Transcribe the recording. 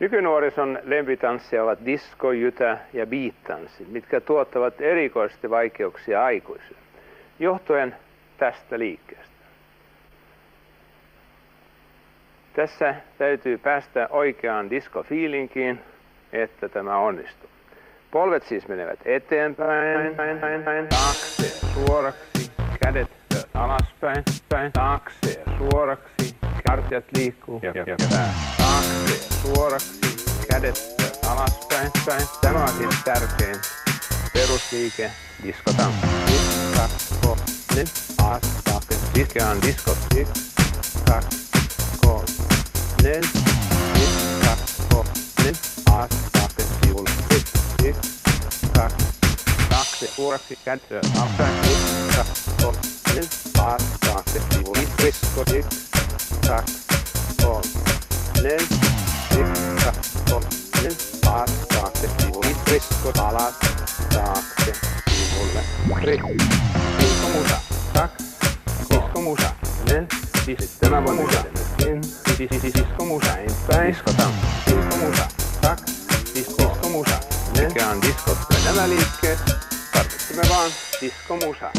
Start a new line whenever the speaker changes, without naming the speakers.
Nykynuorison lempitansseja ovat disco, jytä ja beat-tanssit, mitkä tuottavat erikoisesti vaikeuksia aikuisille, johtuen tästä liikkeestä. Tässä täytyy päästä oikeaan disco-fiilinkiin, että tämä onnistuu. Polvet siis menevät eteenpäin, taakse ja suoraksi, kädet alaspäin, taakse ja suoraksi, hartiat liikkuu ja pää taakse ja suoraksi, kädet alaspäin. Tämä on siis tärkein perusliike diskotanssi. Disko, asake, diskean disko, disko, nen, disko, nen, asake, sivulle, taakse, suoraksi, kädet alaspäin, disko, nen, asake, sivulle, disko, disko, nen, disko, nen, asake, sivulle, disko, alas, taakse, sivulle, disko, musa, disko, musa, nen, tämä voi musa, disko, musa, päin, disko, musa, disko, musa, mikä on disko, nämä liikkeet, tarvitsemme vaan disko, musa.